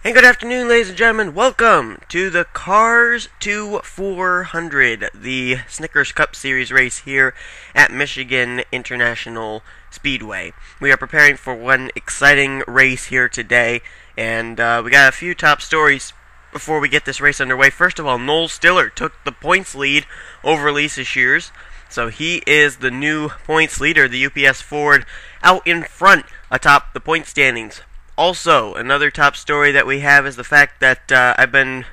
And good afternoon, ladies and gentlemen. Welcome to the Cars to 400, the Snickers Cup Series race here at Michigan International Speedway. We are preparing for one exciting race here today, and we got a few top stories before we get this race underway. First of all, Noel Stiller took the points lead over Lisa Shears, so he is the new points leader, the UPS Ford, out in front atop the point standings. Also, another top story that we have is the fact that I've been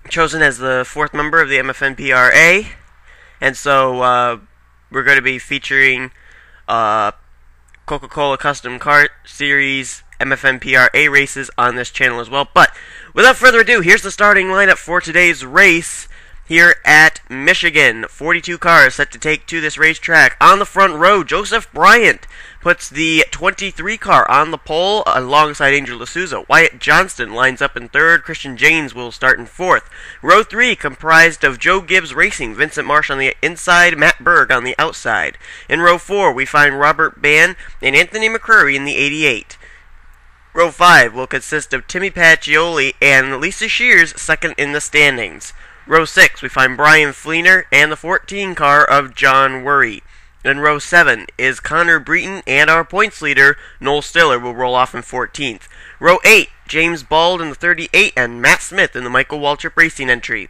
chosen as the fourth member of the MFNPRA, and so we're going to be featuring Coca-Cola Custom Car Series MFNPRA races on this channel as well. But without further ado, here's the starting lineup for today's race here at Michigan. 42 cars set to take to this racetrack. On the front row, Joseph Bryant puts the 23 car on the pole alongside Angel D'Souza. Wyatt Johnston lines up in third. Christian James will start in fourth. Row 3 comprised of Joe Gibbs Racing, Vincent Marsh on the inside, Matt Berg on the outside. In row 4 we find Robert Bann and Anthony McCurry in the 88. Row 5 will consist of Timmy Pacchioli and Lisa Shears second in the standings. Row 6 we find Brian Fleenor and the 14 car of John Worry. In row 7 is Connor Breton, and our points leader, Noel Stiller, will roll off in 14th. Row 8, James Bald in the 38, and Matt Smith in the Michael Waltrip Racing entry.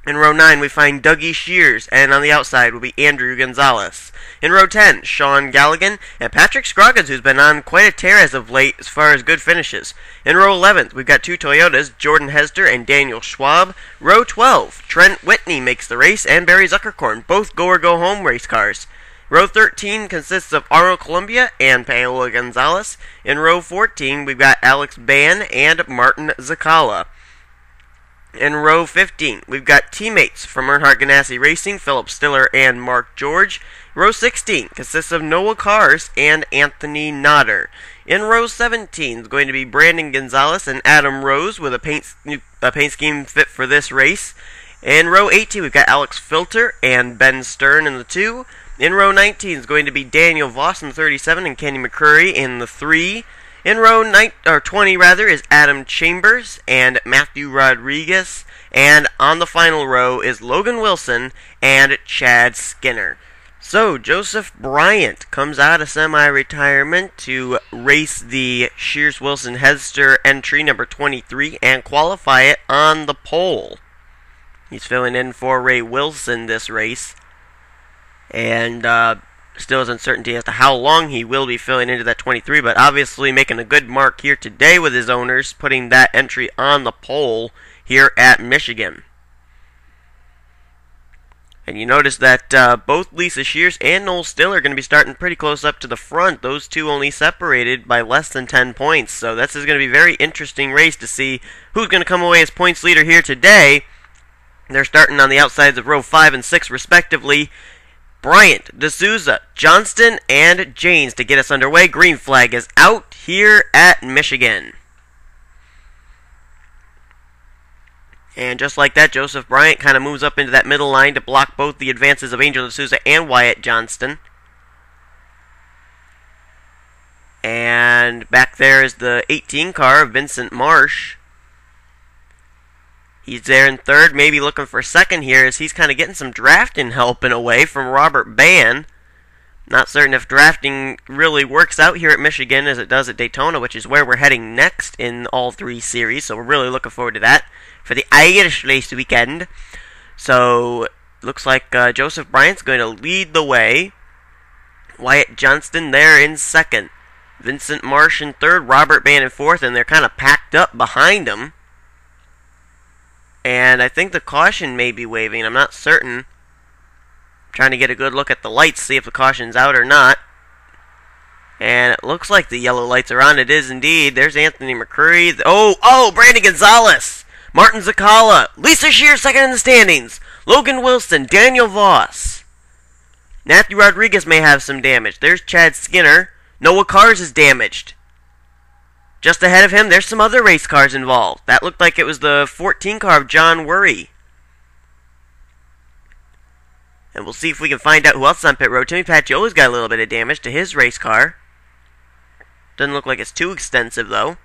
In row 9, we find Dougie Shears, and on the outside will be Andrew Gonzales. In row 10, Shaun Gallighan, and Patrick Scroggins, who's been on quite a tear as of late as far as good finishes. In row 11, we've got two Toyotas, Jordan Hezter and Daniel Schwab. Row 12, Trent Whitney makes the race, and Barry Zuckerkorn, both go-or-go-home race cars. Row 13 consists of Arnold Columbia and Paola Gonzales. In row 14, we've got Alex Bann and Martin Zakala. In row 15, we've got teammates from Earnhardt Ganassi Racing, Philip Stiller and Mark George. Row 16 consists of Noah Cars and Anthony Nodder. In row 17 is going to be Brandon Gonzales and Adam Rose with a paint scheme fit for this race. In row 18, we've got Alex Filter and Ben Stern in the 2. In row 19 is going to be Daniel Voss in the 37 and Kenny McCurry in the 3. In row 20 is Adam Chambers and Matthew Rodriguez. And on the final row is Logan Wilson and Chad Skinner. So, Joseph Bryant comes out of semi-retirement to race the Shears-Wilson Hezter entry number 23 and qualify it on the pole. He's filling in for Ray Wilson this race. And still is uncertainty as to how long he will be filling into that 23, but obviously making a good mark here today with his owners, putting that entry on the pole here at Michigan. And you notice that both Lisa Shears and Noel Stiller are going to be starting pretty close up to the front. Those two only separated by less than 10 points, so this is going to be a very interesting race to see who's going to come away as points leader here today. They're starting on the outsides of row 5 and 6 respectively. Bryant, D'Souza, Johnston, and Janes to get us underway. Green flag is out here at Michigan. And just like that, Joseph Bryant kind of moves up into that middle line to block both the advances of Angel D'Souza and Wyatt Johnston. And back there is the 18 car of Vincent Marsh. He's there in third, maybe looking for second here, as he's kind of getting some drafting help in a way from Robert Bann. Not certain if drafting really works out here at Michigan as it does at Daytona, which is where we're heading next in all three series, so we're really looking forward to that for the Irish race weekend. So, looks like Joseph Bryant's going to lead the way. Wyatt Johnston there in second. Vincent Marsh in third, Robert Bann in fourth, and they're kind of packed up behind him. And I think the caution may be waving. I'm not certain. I'm trying to get a good look at the lights, see if the caution's out or not. And it looks like the yellow lights are on. It is indeed. There's Anthony McCurry. Oh, Brandon Gonzales. Martin Zakala. Lisa Shears second in the standings. Logan Wilson. Daniel Voss. Matthew Rodriguez may have some damage. There's Chad Skinner. Noah Cars is damaged. Just ahead of him, there's some other race cars involved. That looked like it was the 14 car of John Worry. And we'll see if we can find out who else is on pit road. Timmy Pacchioli's got a little bit of damage to his race car. Doesn't look like it's too extensive, though.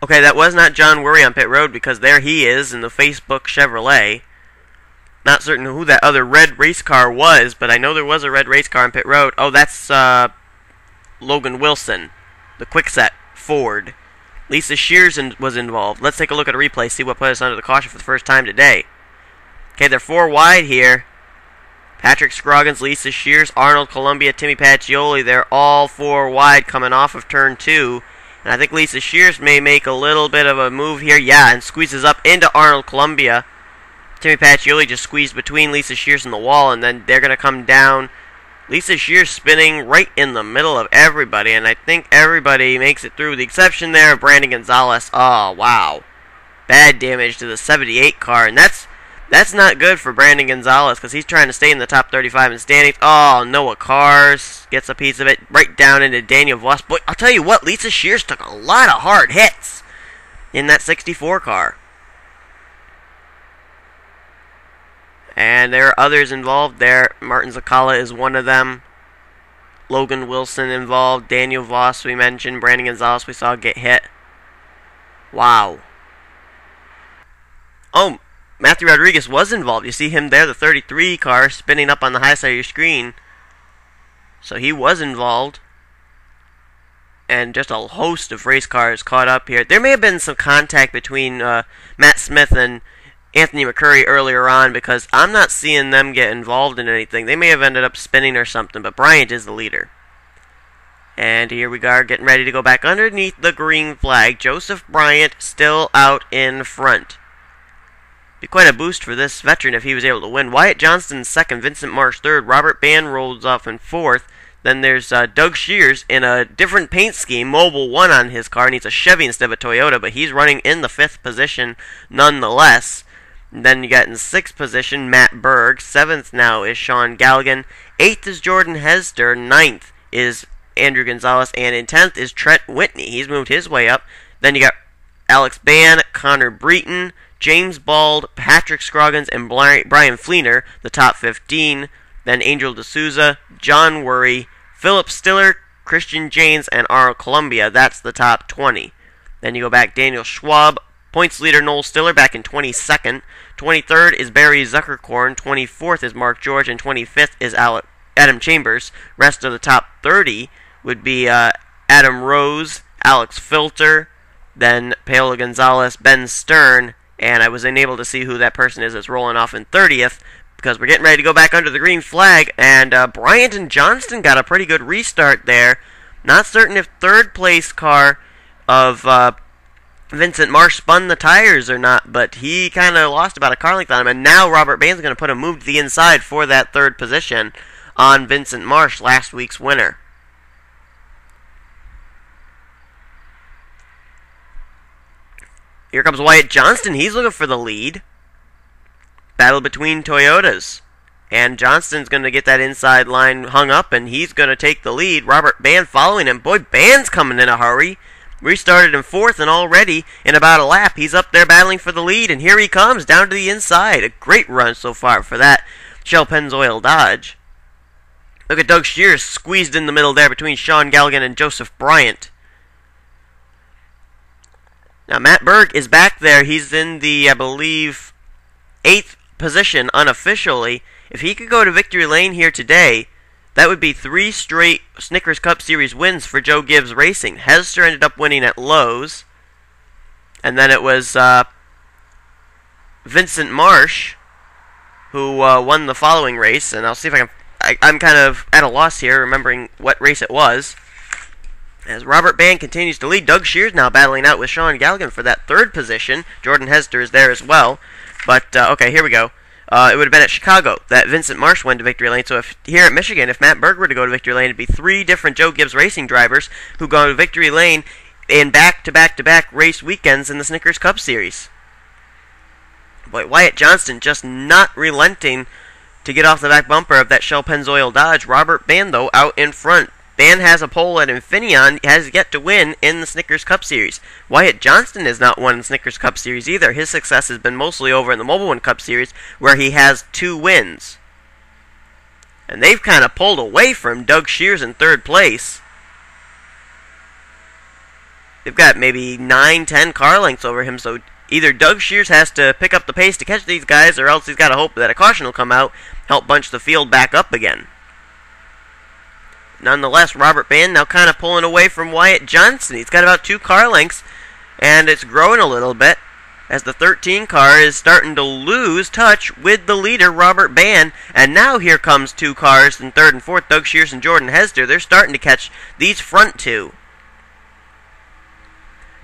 Okay, that was not John Worry on pit road, because there he is in the Facebook Chevrolet. Not certain who that other red race car was, but I know there was a red race car on pit road. Oh, that's Logan Wilson, the Quickset Ford. Lisa Shears was involved. Let's take a look at a replay, see what put us under the caution for the first time today. Okay, they're 4 wide here. Patrick Scroggins, Lisa Shears, Arnold Columbia, Timmy Pacchioli, they're all 4 wide coming off of turn 2. And I think Lisa Shears may make a little bit of a move here. Yeah, and squeezes up into Arnold Columbia. Timmy Pacchioli just squeezed between Lisa Shears and the wall, and then they're going to come down. Lisa Shears spinning right in the middle of everybody, and I think everybody makes it through, with the exception there of Brandon Gonzales. Oh, wow. Bad damage to the 78 car, and that's not good for Brandon Gonzales, because he's trying to stay in the top 35 in standings. Oh, Noah Cars gets a piece of it right down into Daniel Voss. Boy, I'll tell you what, Lisa Shears took a lot of hard hits in that 64 car. And there are others involved there. Martin Zakala is one of them. Logan Wilson involved. Daniel Voss we mentioned. Brandon Gonzales we saw get hit. Wow. Oh, Matthew Rodriguez was involved. You see him there, the 33 car, spinning up on the high side of your screen. So he was involved. And just a host of race cars caught up here. There may have been some contact between Matt Smith and Anthony McCurry earlier on, because I'm not seeing them get involved in anything. They may have ended up spinning or something, but Bryant is the leader. And here we are, getting ready to go back underneath the green flag. Joseph Bryant still out in front. Be quite a boost for this veteran if he was able to win. Wyatt Johnston second, Vincent Marsh third, Robert Band rolls off in fourth. Then there's Dougie Shears in a different paint scheme, Mobile 1 on his car, and he's a Chevy instead of a Toyota, but he's running in the 5th position nonetheless. And then you got in 6th position Matt Berg, 7th now is Shaun Gallighan, 8th is Jordan Hezter, 9th is Andrew Gonzales, and in 10th is Trent Whitney. He's moved his way up. Then you got Alex Ban, Connor Breton, James Bald, Patrick Scroggins, and Brian Fleenor, the top 15. Then Angel D'Souza, John Worry, Philip Stiller, Christian Janes, and Arnold Columbia. That's the top 20. Then you go back, Daniel Schwab, points leader Noel Stiller back in 22nd. 23rd is Barry Zuckerkorn. 24th is Mark George, and 25th is Adam Chambers. Rest of the top 30 would be Adam Rose, Alex Filter, then Paola Gonzalez, Ben Stern, and I was unable to see who that person is that's rolling off in 30th, because we're getting ready to go back under the green flag, and Bryant and Johnston got a pretty good restart there. Not certain if third place car of Vincent Marsh spun the tires or not, but he kind of lost about a car length on him, and now Robert Bain's going to put a move to the inside for that third position on Vincent Marsh, last week's winner. Here comes Wyatt Johnston. He's looking for the lead. Battle between Toyotas. And Johnston's going to get that inside line hung up, and he's going to take the lead. Robert Band following him. Boy, Band's coming in a hurry. Restarted in 4th, and already in about a lap, he's up there battling for the lead, and here he comes down to the inside. A great run so far for that Shell Pennzoil Dodge. Look at Dougie Shears squeezed in the middle there between Shaun Gallighan and Joseph Bryant. Now, Matt Berg is back there. He's in the, I believe, 8th position unofficially. If he could go to victory lane here today, that would be 3 straight Snickers Cup Series wins for Joe Gibbs Racing. Hezter ended up winning at Lowe's. And then it was Vincent Marsh who won the following race. And I'll see if I can... I'm kind of at a loss here, remembering what race it was. As Robert Band continues to lead, Dougie Shears now battling out with Shaun Gallighan for that 3rd position. Jordan Hezter is there as well. But, okay, here we go. It would have been at Chicago that Vincent Marsh went to victory lane. So if here at Michigan, if Matt Berg were to go to victory lane, it'd be 3 different Joe Gibbs Racing drivers who go to victory lane in back-to-back-to-back race weekends in the Snickers Cup Series. Boy, Wyatt Johnston just not relenting to get off the back bumper of that Shell Pennzoil Dodge. Robert Band, though, out in front. Band has a pole at Infineon, has yet to win in the Snickers Cup Series. Wyatt Johnston has not won in the Snickers Cup Series either. His success has been mostly over in the Mobile One Cup Series, where he has 2 wins. And they've kind of pulled away from Dougie Shears in 3rd place. they've got maybe 9, 10 car lengths over him, so either Dougie Shears has to pick up the pace to catch these guys, or else he's got to hope that a caution will come out, help bunch the field back up again. Nonetheless, Robert Band now kind of pulling away from Wyatt Johnston. He's got about 2 car lengths, and it's growing a little bit as the 13 car is starting to lose touch with the leader, Robert Band. And now here comes 2 cars in 3rd and 4th, Dougie Shears and Jordan Hezter. They're starting to catch these front 2.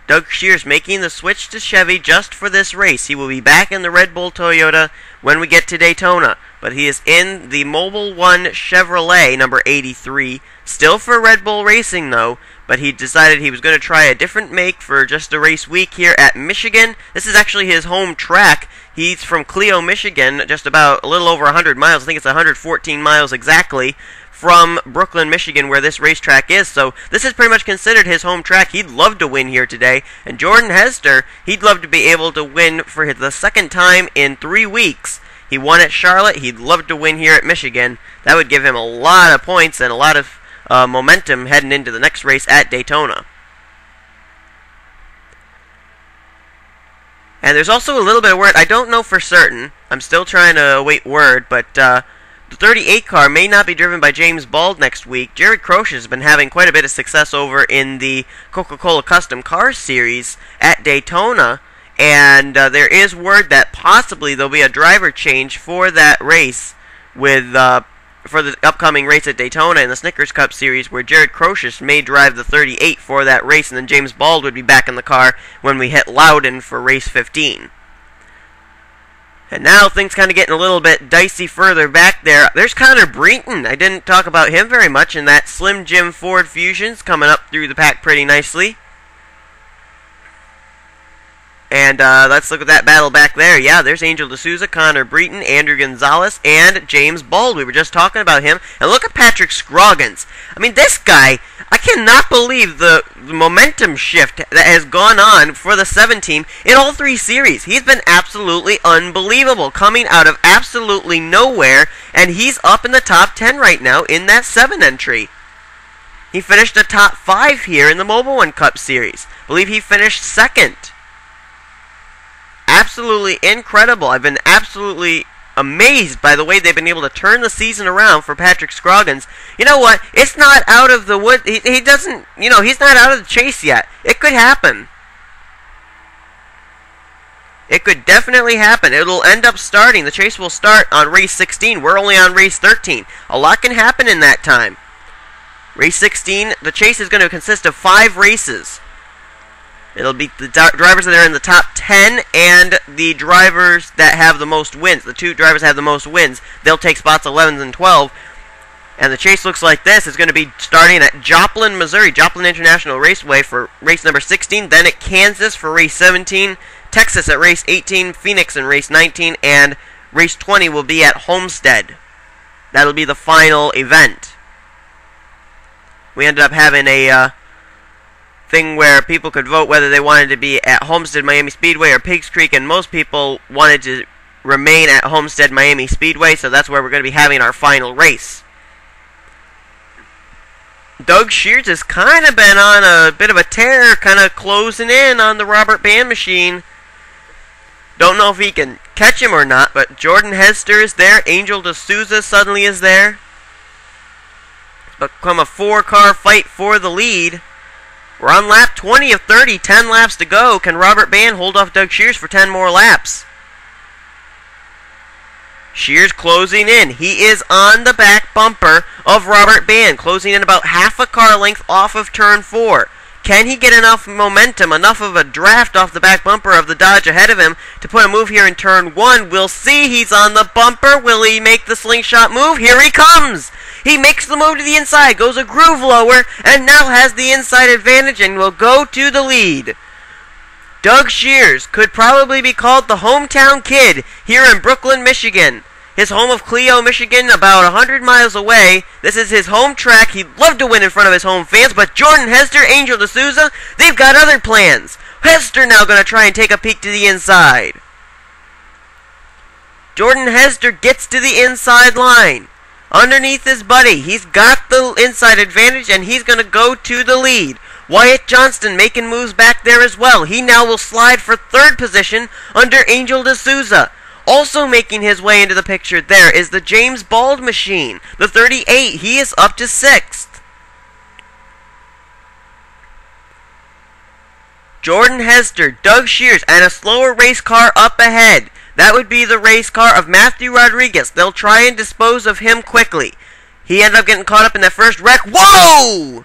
Dougie Shears making the switch to Chevy just for this race. He will be back in the Red Bull Toyota when we get to Daytona. But he is in the Mobil 1 Chevrolet, number 83. Still for Red Bull Racing, though. But he decided he was going to try a different make for just a race week here at Michigan. This is actually his home track. He's from Clio, Michigan, just about a little over 100 miles. I think it's 114 miles exactly from Brooklyn, Michigan, where this racetrack is. So this is pretty much considered his home track. He'd love to win here today. And Jordan Hezter, he'd love to be able to win for the 2nd time in 3 weeks. He won at Charlotte. He'd love to win here at Michigan. That would give him a lot of points and a lot of momentum heading into the next race at Daytona. And there's also a little bit of word. I don't know for certain. I'm still trying to await word, but the 38 car may not be driven by James Bald next week. Jared Croce has been having quite a bit of success over in the Coca-Cola Custom Car Series at Daytona. And there is word that possibly there'll be a driver change for that race with for the upcoming race at Daytona in the Snickers Cup Series, where Jared Croce may drive the 38 for that race, and then James Bald would be back in the car when we hit Loudon for race 15. And now things kind of getting a little bit dicey further back there. There's Connor Breton. I didn't talk about him very much, and that Slim Jim Ford Fusion's coming up through the pack pretty nicely. And let's look at that battle back there. Yeah, there's Angel D'Souza, Connor Breton, Andrew Gonzales, and James Bald. We were just talking about him. And look at Patrick Scroggins. I mean, this guy, I cannot believe the momentum shift that has gone on for the 7 team in all 3 series. He's been absolutely unbelievable, coming out of absolutely nowhere, and he's up in the top 10 right now in that 7 entry. He finished the top 5 here in the Mobil 1 Cup Series. I believe he finished 2nd. Absolutely incredible. I've been absolutely amazed by the way they've been able to turn the season around for Patrick Scroggins. You know what? It's not out of the wood. He doesn't, you know, he's not out of the chase yet. It could happen. It could definitely happen. It'll end up starting. The chase will start on race 16. We're only on race 13. A lot can happen in that time. Race 16, the chase is going to consist of 5 races. It'll be the drivers that are in the top 10 and the drivers that have the most wins. The 2 drivers that have the most wins, they'll take spots 11 and 12. And the chase looks like this. It's going to be starting at Joplin, Missouri, Joplin International Raceway for race number 16. Then at Kansas for race 17. Texas at race 18. Phoenix in race 19. And race 20 will be at Homestead. That'll be the final event. We ended up having a thing where people could vote whether they wanted to be at Homestead Miami Speedway or Pigs Creek, and most people wanted to remain at Homestead Miami Speedway, so that's where we're going to be having our final race. Dougie Shears has kind of been on a bit of a tear, kind of closing in on the Robert Band machine. Don't know if he can catch him or not, but Jordan Hezter is there. Angel D'Souza suddenly is there. It's become a 4-car fight for the lead. We're on lap 20 of 30, 10 laps to go. Can Robert Band hold off Dougie Shears for 10 more laps? Shears closing in. He is on the back bumper of Robert Band, closing in about half a car length off of turn 4. Can he get enough momentum, enough of a draft off the back bumper of the Dodge ahead of him to put a move here in turn 1? We'll see. He's on the bumper. Will he make the slingshot move? Here he comes! He makes the move to the inside, goes a groove lower, and now has the inside advantage and will go to the lead. Dougie Shears could probably be called the hometown kid here in Brooklyn, Michigan. His home of Clio, Michigan, about 100 miles away. This is his home track. He'd love to win in front of his home fans, but Jordan Hezter, Angel D'Souza, they've got other plans. Hezter now going to try and take a peek to the inside. Jordan Hezter gets to the inside line. Underneath his buddy, he's got the inside advantage, and he's going to go to the lead. Wyatt Johnston making moves back there as well. He now will slide for third position under Angel D'Souza. Also making his way into the picture there is the James Bald Machine, the 38. He is up to 6th. Jordan Hezter, Doug Shears, and a slower race car up ahead. That would be the race car of Matthew Rodriguez. They'll try and dispose of him quickly. He ended up getting caught up in that first wreck. Whoa!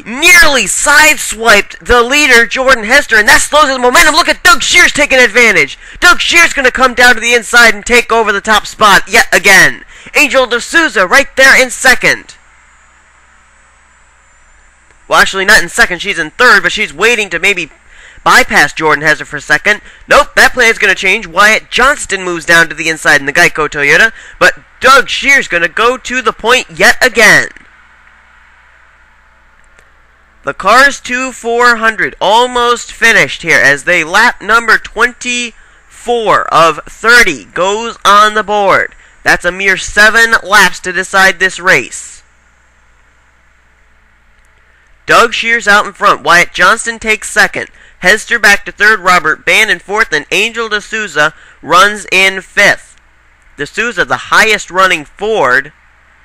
Nearly sideswiped the leader, Jordan Hezter, and that slows the momentum. Look at Doug Shears taking advantage. Doug Shears going to come down to the inside and take over the top spot yet again. Angel D'Souza right there in second. Well, actually, not in second. She's in third, but she's waiting to maybe bypass Jordan Hezter for a second. Nope, that plan is going to change. Wyatt Johnston moves down to the inside in the Geico Toyota, but Doug Shears going to go to the point yet again. The Cars 2400 almost finished here as they lap number 24 of 30 goes on the board. That's a mere 7 laps to decide this race. Doug Shears out in front. Wyatt Johnston takes second. Hezter back to third. Robert Band in fourth. And Angel D'Souza runs in fifth. D'Souza, the highest running Ford.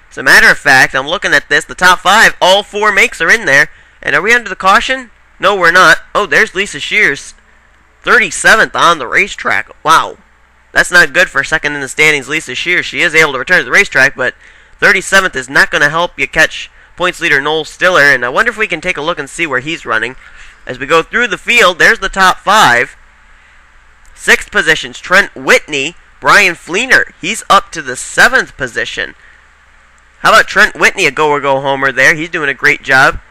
As a matter of fact, I'm looking at this. The top 5, all 4 makes are in there. And are we under the caution? No, we're not. Oh, there's Lisa Shears. 37th on the racetrack. Wow. That's not good for second in the standings, Lisa Shears. She is able to return to the racetrack, but 37th is not going to help you catch points leader Noel Stiller, and I wonder if we can take a look and see where he's running. As we go through the field, there's the top 5. 6th position's Trent Whitney. Brian Fleenor, he's up to the 7th position. How about Trent Whitney, a go-or-go-homer there? He's doing a great job.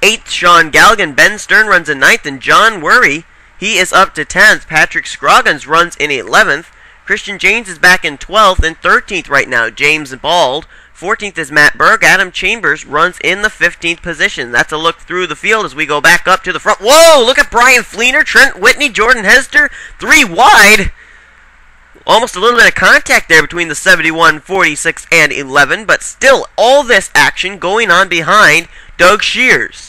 8th, Shaun Gallighan. Ben Stern runs in 9th, and John Worry, he is up to 10th. Patrick Scroggins runs in 11th. Christian James is back in 12th, and 13th right now, James Bald. 14th is Matt Berg. Adam Chambers runs in the 15th position. That's a look through the field as we go back up to the front. Whoa! Look at Brian Fleenor, Trent Whitney, Jordan Hezter. 3 wide. Almost a little bit of contact there between the 71, 46, and 11. But still, all this action going on behind Doug Shears.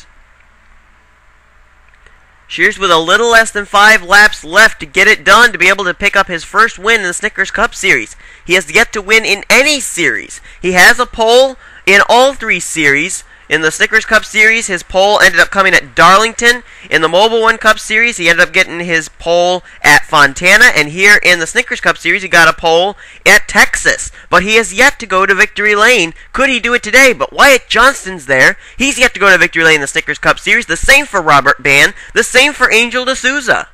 Shears with a little less than 5 laps left to get it done to be able to pick up his first win in the Snickers Cup Series. He has yet to win in any series. He has a pole in all 3 series. In the Snickers Cup Series, his pole ended up coming at Darlington. In the Mobile One Cup Series, he ended up getting his pole at Fontana. And here in the Snickers Cup Series, he got a pole at Texas. But he has yet to go to Victory Lane. Could he do it today? But Wyatt Johnston's there. He's yet to go to Victory Lane in the Snickers Cup Series. The same for Robert Band. The same for Angel D'Souza.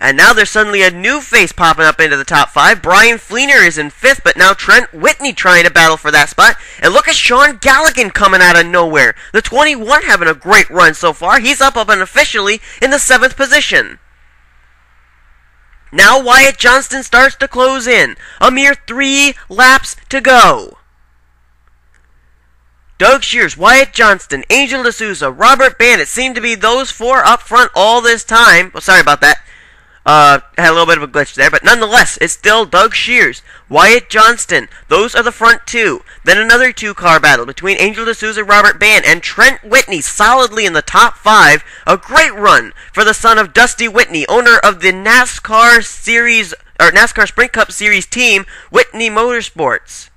And now there's suddenly a new face popping up into the top 5. Brian Fleenor is in 5th, but now Trent Whitney trying to battle for that spot. And look at Shaun Gallighan coming out of nowhere. The 21 having a great run so far. He's up unofficially in the 7th position. Now Wyatt Johnston starts to close in. A mere 3 laps to go. Doug Shears, Wyatt Johnston, Angel D'Souza, Robert Band. It seemed to be those 4 up front all this time. Oh, sorry about that. Had a little bit of a glitch there, but nonetheless, it's still Doug Shears, Wyatt Johnston. Those are the front 2. Then another 2-car battle between Angel D'Souza, Robert Band, and Trent Whitney solidly in the top 5. A great run for the son of Dusty Whitney, owner of the NASCAR Series or NASCAR Sprint Cup Series team, Whitney Motorsports.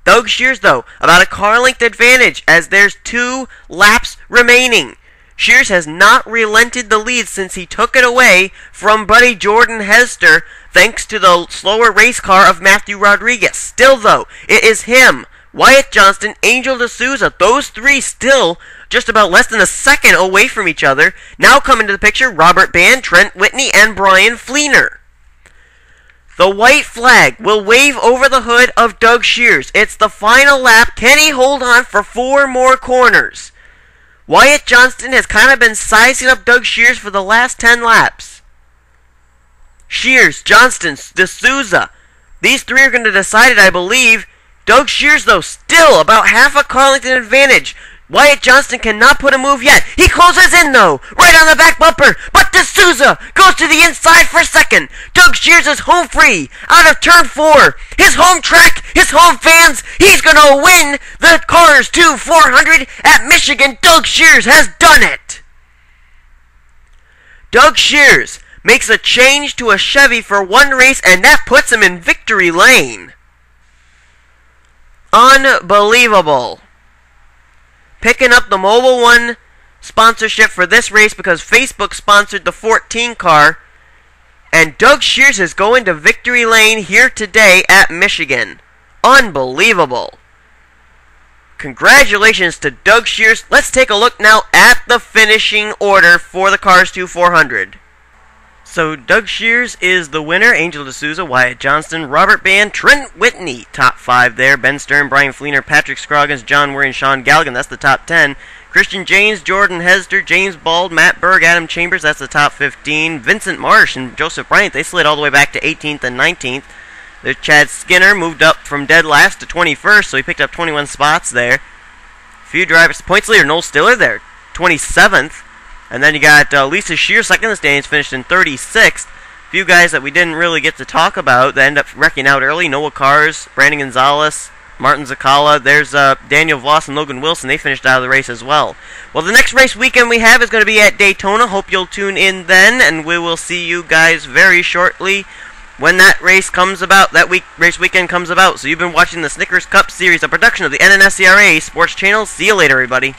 Doug Shears, though, about a car length advantage as there's 2 laps remaining. Shears has not relented the lead since he took it away from buddy Jordan Hezter thanks to the slower race car of Matthew Rodriguez. Still, though, it is him, Wyatt Johnston, Angel D'Souza, those 3 still just about less than a second away from each other. Now come into the picture, Robert Band, Trent Whitney, and Brian Fleenor. The white flag will wave over the hood of Doug Shears. It's the final lap. Can he hold on for 4 more corners? Wyatt Johnston has kind of been sizing up Doug Shears for the last 10 laps. Shears, Johnston, D'Souza. These 3 are going to decide it, I believe. Doug Shears, though, still about half a car length advantage. Wyatt Johnston cannot put a move yet. He closes in though, right on the back bumper. But D'Souza goes to the inside for second. Dougie Shears is home free out of turn 4. His home track, his home fans. He's gonna win the Cars 2 400 at Michigan. Dougie Shears has done it. Dougie Shears makes a change to a Chevy for one race, and that puts him in victory lane. Unbelievable. Picking up the Mobile One sponsorship for this race because Facebook sponsored the 14 car. And Dougie Shears is going to victory lane here today at Michigan. Unbelievable. Congratulations to Dougie Shears. Let's take a look now at the finishing order for the Cars 2 400. So Dougie Shears is the winner. Angel D'Souza, Wyatt Johnston, Robert Band, Trent Whitney, top 5 there. Ben Stern, Bryant, Fleenor, Patrick Scroggins, John Murray, and Shaun Gallighan, that's the top 10. Christian James, Jordan Hezter, James Bald, Matt Berg, Adam Chambers, that's the top 15. Vincent Marsh and Joseph Bryant, they slid all the way back to 18th and 19th. There's Chad Skinner, moved up from dead last to 21st, so he picked up 21 spots there. A few drivers. Points leader, Noel Stiller there, 27th. And then you got Lisa Shear, second in the standings, finished in 36th. A few guys that we didn't really get to talk about that end up wrecking out early. Noah Cars, Brandon Gonzales, Martin Zakala. There's Daniel Voss and Logan Wilson. They finished out of the race as well. Well, the next race weekend we have is going to be at Daytona. Hope you'll tune in then, and we will see you guys very shortly when that race comes about, race weekend comes about. So you've been watching the Snickers Cup Series, a production of the NNSCRA Sports Channel. See you later, everybody.